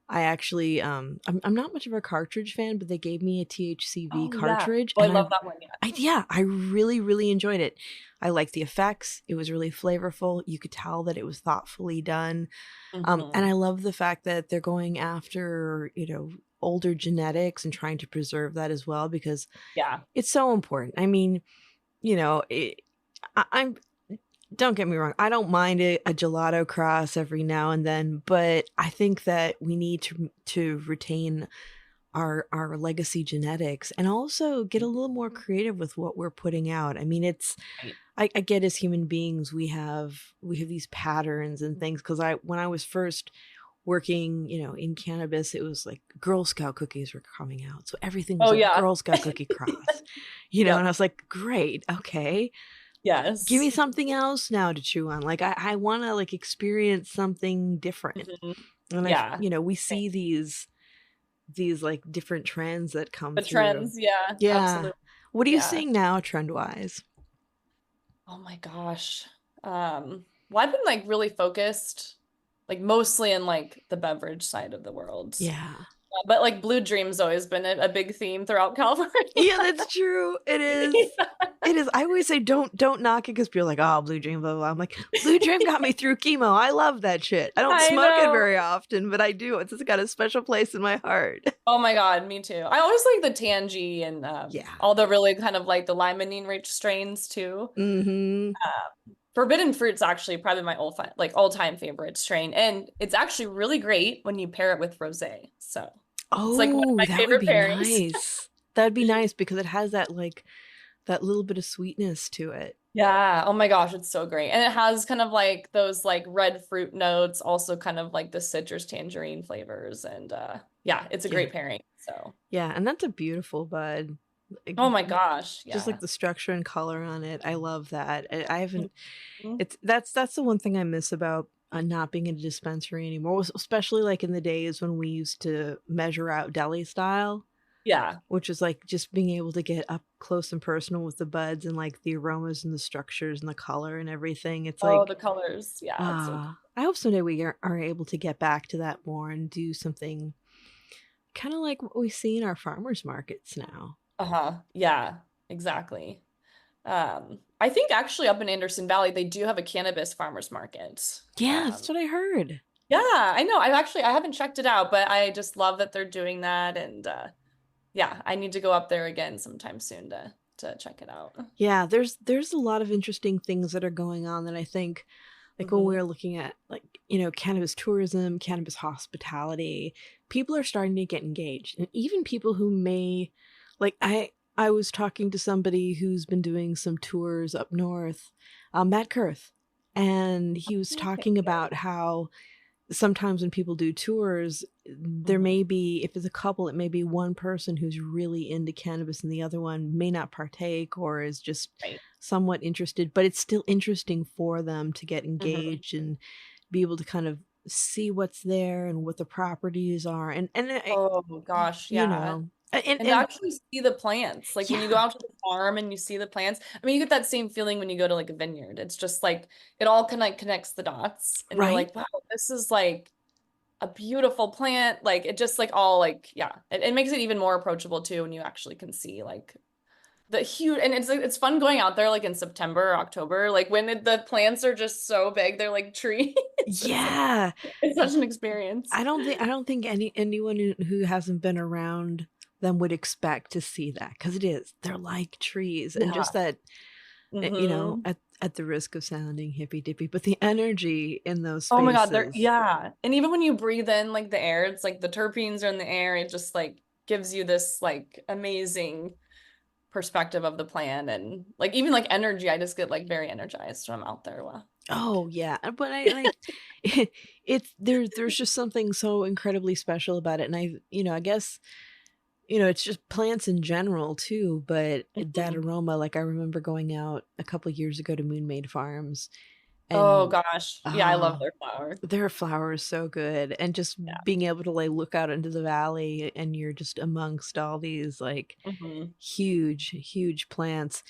I actually I'm not much of a cartridge fan, but they gave me a THCV cartridge. Oh, I and love that one. Yeah. I really, really enjoyed it. I liked the effects. It was really flavorful. You could tell that it was thoughtfully done. And I love the fact that they're going after, older genetics and trying to preserve that as well, because it's so important. I mean, I'm don't get me wrong, I don't mind a gelato cross every now and then, but I think that we need to retain our legacy genetics and also get a little more creative with what we're putting out. I mean, I get as human beings we have these patterns and things, because when I was first working, in cannabis, it was like Girl Scout cookies were coming out, so everything was Girl Scout cookie cross, and I was like, great, okay. Yes. Give me something else now to chew on. Like I want to experience something different. And we see these like different trends that come through. Trends, yeah. Absolutely. What are you seeing now trend wise? Oh my gosh. Well, I've been really focused mostly in the beverage side of the world. Yeah. But Blue Dream's always been a big theme throughout California. Yeah, that's true. It is. It is. I always say don't knock it, because people are like, oh, Blue Dream, blah, blah, blah. I'm like, Blue Dream got me through chemo. I love that shit. I don't smoke it very often, but I do. It's got a special place in my heart. Oh my God, me too. I always like the Tangy and all the really kind of the limonene rich strains too. Mm-hmm. Forbidden Fruit's actually probably my all-time favorite strain, and it's actually really great when you pair it with rosé. So it's one of my favorite pairings. Nice. That'd be nice, because it has that that little bit of sweetness to it. Yeah. Oh my gosh, it's so great. And it has kind of those red fruit notes, also kind of the citrus tangerine flavors. And it's a great pairing. So yeah, and that's a beautiful bud. Oh my gosh. Yeah. Just the structure and color on it. I love that. I haven't that's the one thing I miss about not being in a dispensary anymore, especially in the days when we used to measure out deli style. Yeah. Which is just being able to get up close and personal with the buds and the aromas and the structures and the color and everything. It's the colors. Yeah. I hope someday we are able to get back to that more and do something kind of like what we see in our farmers markets now. Yeah, exactly. I think actually up in Anderson Valley, they do have a cannabis farmers market. Yeah, that's what I heard. Yeah, I know. I haven't checked it out, but I just love that they're doing that. And I need to go up there again sometime soon to check it out. Yeah, there's a lot of interesting things that are going on that I think when we're looking at cannabis tourism, cannabis hospitality, people are starting to get engaged. And even people who may I was talking to somebody who's been doing some tours up north, Matt Kurth, and he was talking about how sometimes when people do tours, there may be, if it's a couple, it may be one person who's really into cannabis and the other one may not partake or is just somewhat interested, but it's still interesting for them to get engaged and be able to kind of see what's there and what the properties are. And oh gosh, yeah. And actually see the plants. When you go out to the farm and you see the plants, I mean, you get that same feeling when you go to a vineyard. It's just it all connects the dots. And you're like, wow, this is a beautiful plant. It just all it makes it even more approachable too when you actually can see the huge, and it's fun going out there in September or October, when the plants are just so big, they're like trees. Yeah. It's such an experience. I don't think anyone who hasn't been around them would expect to see that, because they're like trees. And just that at the risk of sounding hippy dippy, but the energy in those spaces. Oh my God, and even when you breathe in the air, it's the terpenes are in the air, it just gives you this amazing perspective of the plant. And even energy, I just get very energized when I'm out there. Wow. Oh yeah, but there's just something so incredibly special about it. And I guess it's just plants in general too, but that Mhm. aroma, like I remember going out a couple years ago to Moon Made Farms Oh and gosh. Yeah, I love ah, their flower. their flower is so good. And just Yeah. being able to like look out into the valley and you're just amongst all these like Hmm. huge, huge plants.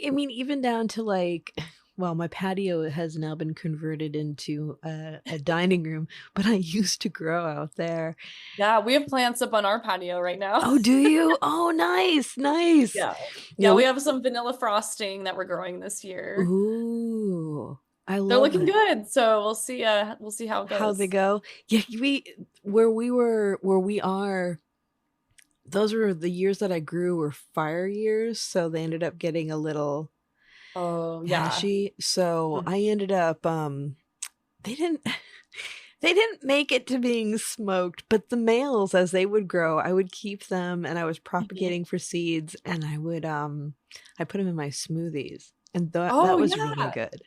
I mean, even down to like, well, my patio has now been converted into a dining room, but I used to grow out there. Yeah, we have plants up on our patio right now. Oh, do you? Oh, nice, nice. Yeah. You Yeah, know, we have some vanilla frosting that we're growing this year. ooh, I They're love looking that. good. So we'll see how it How they goes. go. Yeah, where we are, those were the years that I grew were fire years, so they ended up getting a little Oh, yeah. ashy. So Mhm. I ended up they didn't they didn't make it to being smoked, but the males as they would grow, I would keep them and I was Mhm. propagating for seeds and I put them in my smoothies and that Oh, was really yeah. good.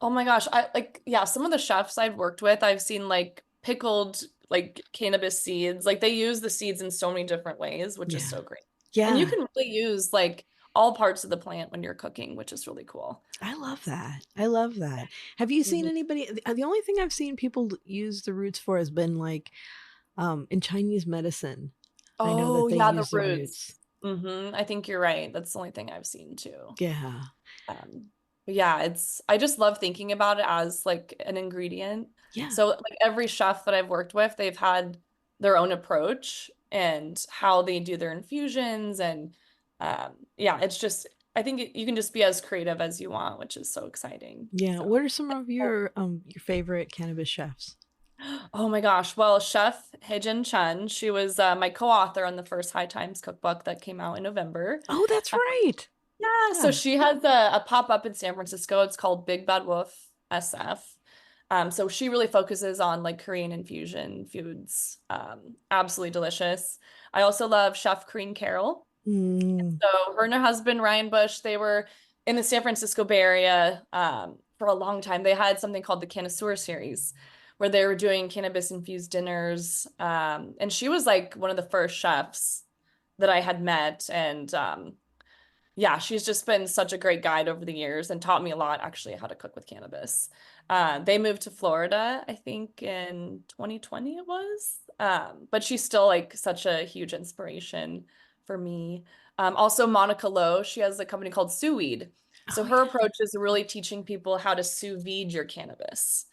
Oh my gosh. I like, yeah, some of the chefs I've worked with, I've seen like pickled like cannabis seeds. Like they use the seeds in so many different ways, which is Yeah. so great. And you Yeah. can really use like all parts of the plant when you're cooking, which is really cool. I love that. I love that. Have you seen Mhm. anybody the only thing I've seen people use the roots for has been like in Chinese medicine. I know Oh, that they yeah, the use the roots. roots. I think you're right. That's the only thing I've seen too. Yeah. But yeah, I just love thinking about it as like an ingredient. Yeah. So like every chef that I've worked with, they've had their own approach and how they do their infusions and yeah, it's just I think you can just be as creative as you want, which is so exciting. Yeah. So What are some of your favorite cannabis chefs? oh my gosh. Well, Chef Hijin Chen, she was my co-author on the first High Times cookbook that came out in November. Oh, that's right. Yeah, so Yeah. she has a pop-up in San Francisco. It's called Big Bad Wolf SF. So she really focuses on like Korean infusion foods. Absolutely delicious. I also love Chef Korean Carol. Mm. So her and her husband Ryan Bush, they were in the San Francisco Bay Area for a long time. They had something called the Connoisseur series, where they were doing cannabis infused dinners. And she was like one of the first chefs that I had met, and yeah, she's just been such a great guide over the years and taught me a lot actually how to cook with cannabis. They moved to Florida, I think in 2020 it was. But she's still like such a huge inspiration for me. Also Monica Lowe, she has a company called Sous Weed. So Oh her yeah. approach is really teaching people how to sous vide your cannabis.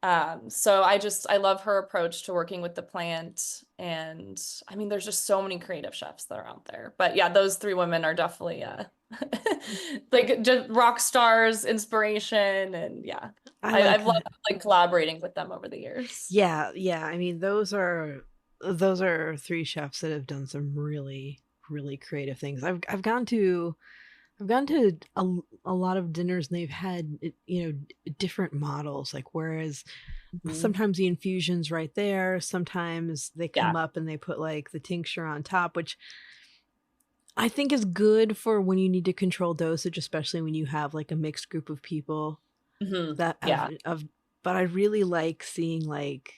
So I love her approach to working with the plant. And I mean, there's just so many creative chefs that are out there. But yeah, those three women are definitely like just rock stars, inspiration, and yeah. I like I've loved that. like collaborating with them over the years. Yeah, yeah. I mean, those are three chefs that have done some really, really creative things. I've gone to a lot of dinners and they've had different models. Like whereas Mhm. sometimes the infusion's right there, sometimes they Yeah. come up and they put like the tincture on top, which I think is good for when you need to control dosage, especially when you have like a mixed group of people that Yeah. of but I really like seeing like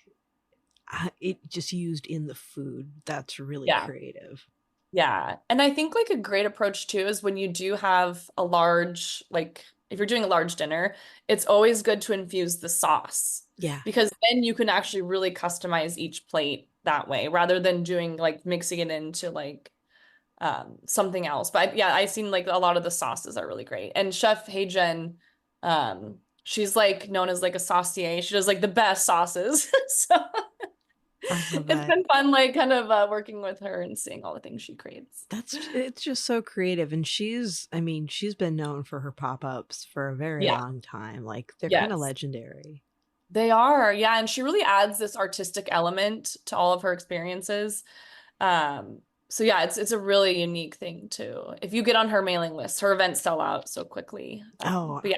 it just used in the food. That's really Yeah. creative. Yeah. And I think like a great approach too is when you do have a large, like if you're doing a large dinner, it's always good to infuse the sauce Yeah. because then you can actually really customize each plate that way rather than doing like mixing it into like something else. But yeah, I've seen like a lot of the sauces are really great. And Chef Heijen, she's like known as like a saucier. She does like the best sauces. So I love it's that. been fun like kind of working with her and seeing all the things she creates. It's just so creative and she's been known for her pop-ups for a very Yeah. long time. Like they're kind of Yes. legendary. They are. Yeah, and she really adds this artistic element to all of her experiences. So yeah, it's a really unique thing too. If you get on her mailing list, her events sell out so quickly. Oh, But yeah,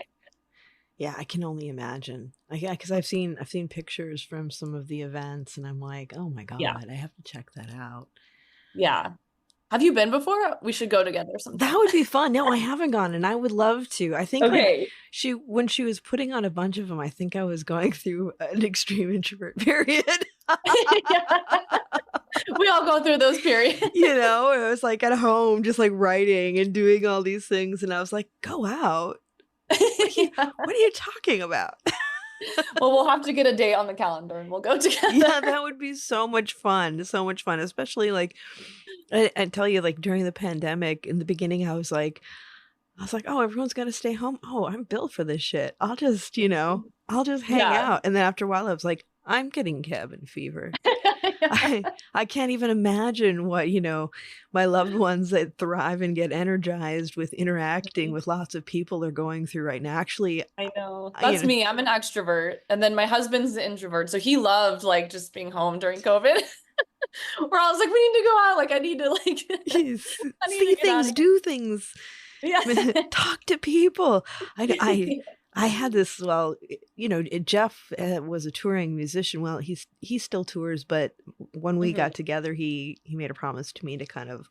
yeah, I can only imagine. Yeah, because I've seen pictures from some of the events and I'm like, "Oh my yeah, God, I have to check that out." yeah. Have you been before? We should go together That sometime. would be fun. No, I haven't gone and I would love to. I think like Okay. when she was putting on a bunch of them, I think I was going through an extreme introvert period. Yeah. We all go go through those periods. I was like at home just like writing and doing all these things, and I was like, go out. What are you talking about? Well, we'll have to get a date on the calendar and we'll go together. Yeah, that would be so much fun. So much fun. Especially like I tell you, like during the pandemic in the beginning, I was like, oh, everyone's got to stay home. Oh, I'm built for this shit. I'll just hang out. And then after a while I was like, I'm getting cabin fever. I can't even imagine what, my loved ones that thrive and get energized with interacting with lots of people are going through right now. Actually, I know. That's me. I'm an extrovert. And then my husband's an introvert. So he loved like just being home during COVID. Where I was like, we need to go out. Like I need to see things, do things. Yeah. Talk to people. I had this, Jeff was a touring musician. Well, he still tours, but when we got together, he made a promise to me to kind of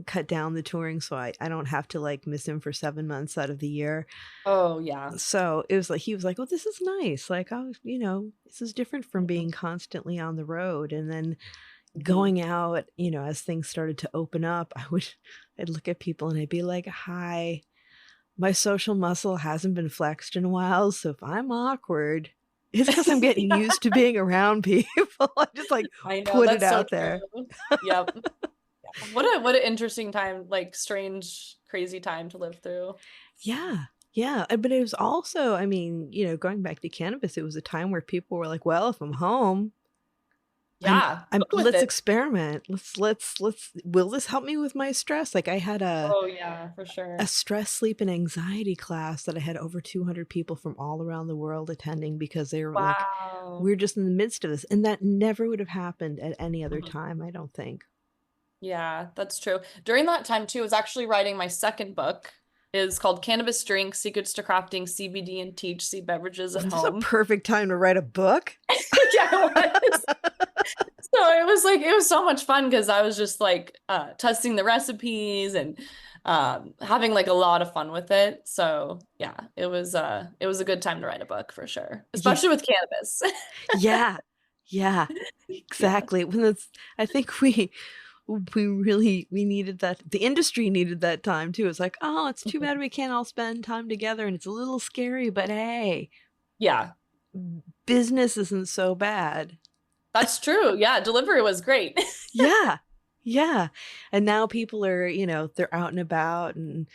cut down the touring so I don't have to like miss him for 7 months out of the year. Oh, yeah. So it was like, he was like, oh, this is nice. Like, oh, this is different from being constantly on the road. And then going out, as things started to open up, I'd look at people and I'd be like, hi. My social muscle hasn't been flexed in a while, so if I'm awkward, it's because I'm getting used to being around people. I just like put it out there. Yep. What an interesting time, like strange, crazy time to live through. Yeah. Yeah. But it was also, going back to cannabis, it was a time where people were like, well, if I'm home, let's experiment. Let's will this help me with my stress? Like I had for sure. A stress, sleep, and anxiety class that I had over 200 people from all around the world attending because they were like, we're just in the midst of this. And that never would have happened at any other time, I don't think. Yeah, that's true. During that time too, I was actually writing my second book. Is called Cannabis Drink, Secrets to Crafting CBD and THC Beverages at Home. This is a perfect time to write a book. Yeah, it was. So it was so much fun because I was just like testing the recipes and having like a lot of fun with it. So yeah, it was a good time to write a book for sure, especially with cannabis. Yeah, exactly. When I think we needed that. The industry needed that time too. It's like, oh, it's too bad we can't all spend time together, and it's a little scary, but hey, yeah, business isn't so bad. That's true. Yeah, delivery was great. Yeah. And now people are, they're out and about, and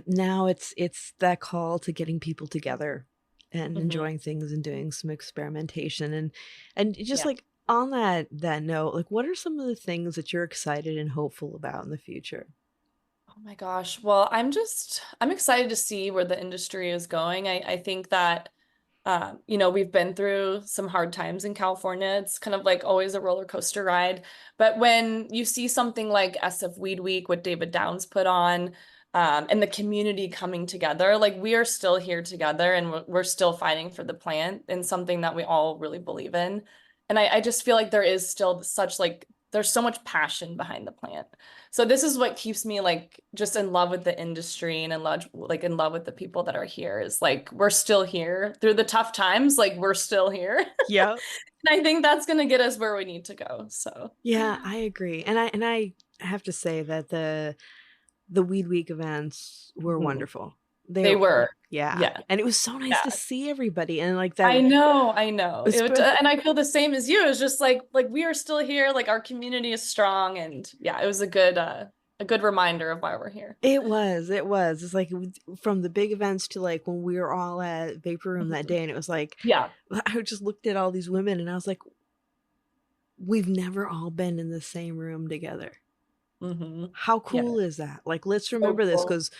now it's that call to getting people together and enjoying things and doing some experimentation and just like. On that note, like, what are some of the things that you're excited and hopeful about in the future? Oh my gosh. Well, I'm excited to see where the industry is going. I think that, we've been through some hard times in California. It's kind of like always a roller coaster ride. But when you see something like SF Weed Week, what David Downs put on, and the community coming together, like we are still here together and we're still fighting for the plant and something that we all really believe in. And I just feel like there is still there's so much passion behind the plant. So this is what keeps me like just in love with the industry and in love with the people that are here, is like, we're still here through the tough times. Like we're still here. Yeah. And I think that's going to get us where we need to go. So yeah, I agree. And I have to say that the Weed Week events were wonderful. They were. Yeah. And it was so nice to see everybody. And like that. I know. And I feel the same as you. It's just like we are still here. Like our community is strong. And yeah, it was a good reminder of why we're here. It was. It's like from the big events to like when we were all at Vapor Room that day. And it was like, I just looked at all these women and I was like, we've never all been in the same room together. How cool is that? Like, let's remember this because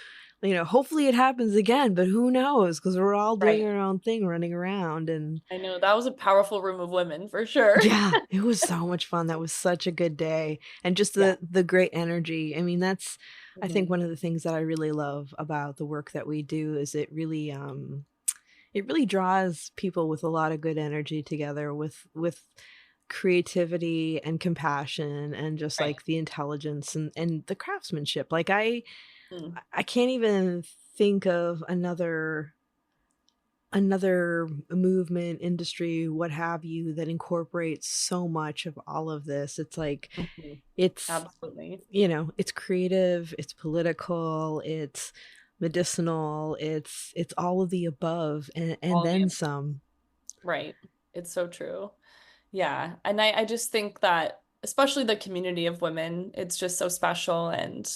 hopefully it happens again, but who knows? Because we're all doing our own thing, running around. And I know that was a powerful room of women for sure. Yeah, it was so much fun. That was such a good day, and just the great energy. I mean, that's I think one of the things that I really love about the work that we do is it really draws people with a lot of good energy together, with creativity and compassion and just like the intelligence and the craftsmanship. Like I can't even think of another another movement, industry, what have you, that incorporates so much of all of this. It's like, it's, Absolutely. it's creative, it's political, it's medicinal, it's all of the above, and All of the then above. some. Right. It's so true. Yeah. And I just think that especially the community of women, it's just so special. And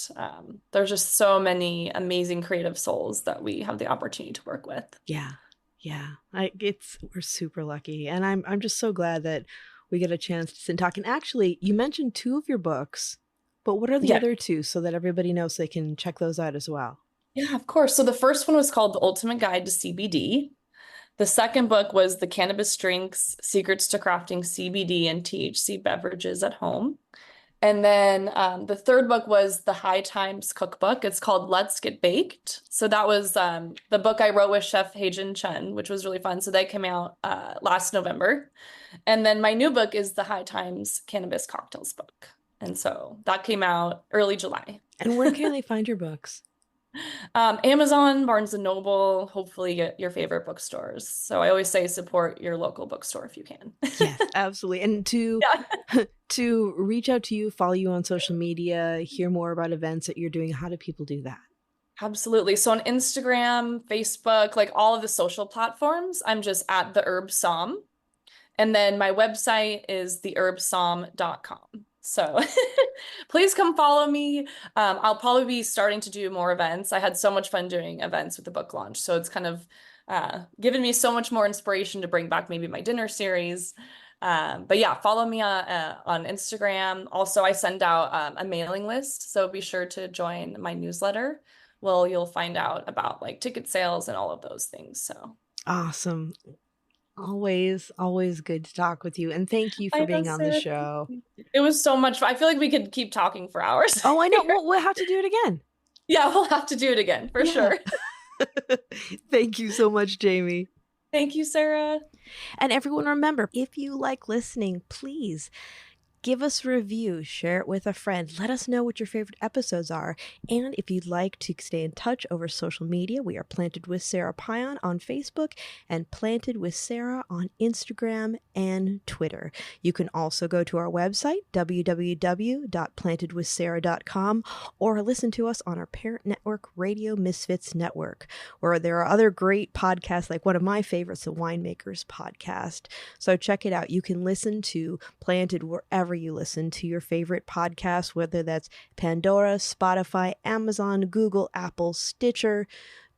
there's just so many amazing creative souls that we have the opportunity to work with. Yeah. We're super lucky. And I'm just so glad that we get a chance to sit and talk. And actually, you mentioned 2 of your books, but what are the other 2 so that everybody knows they can check those out as well? Yeah, of course. So the first one was called The Ultimate Guide to CBD. The second book was The Cannabis Drinks, Secrets to Crafting CBD and THC Beverages at Home. And then the third book was the High Times Cookbook. It's called Let's Get Baked. So that was the book I wrote with Chef Heijin Chen, which was really fun. So that came out last November. And then my new book is the High Times Cannabis Cocktails book. And so that came out early July. And where can they find your books? Amazon, Barnes & Noble, hopefully your favorite bookstores. So I always say support your local bookstore if you can. Yes, absolutely. And to reach out to you, follow you on social media, hear more about events that you're doing, how do people do that? Absolutely. So on Instagram, Facebook, like all of the social platforms, I'm just at the Herb Somm. And then my website is theherbsomm.com. So please come follow me. I'll probably be starting to do more events. I had so much fun doing events with the book launch. So it's kind of given me so much more inspiration to bring back maybe my dinner series. But yeah, follow me on Instagram. Also, I send out a mailing list. So be sure to join my newsletter. Well, you'll find out about like ticket sales and all of those things. So awesome. Always good to talk with you. And thank you for being on the show. It was so much fun. I feel like we could keep talking for hours. Oh, I know. We'll have to do it again. Yeah, we'll have to do it again for sure. Thank you so much, Jamie. Thank you, Sarah. And everyone, remember, if you like listening, please give us a review, share it with a friend. Let us know what your favorite episodes are. And if you'd like to stay in touch over social media, we are Planted with Sara Payan on Facebook and Planted with Sara on Instagram and Twitter. You can also go to our website, www.plantedwithsara.com, or listen to us on our parent network, Radio Misfits Network, where there are other great podcasts, like one of my favorites, the Winemakers Podcast. So check it out. You can listen to Planted wherever you listen to your favorite podcast, whether that's Pandora, Spotify, Amazon, Google, Apple, Stitcher,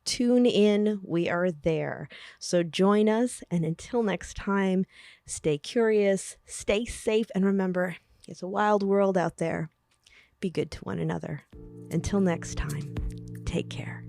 tune in. We are there. So join us. And until next time, stay curious, stay safe, and remember, it's a wild world out there. Be good to one another. Until next time, take care.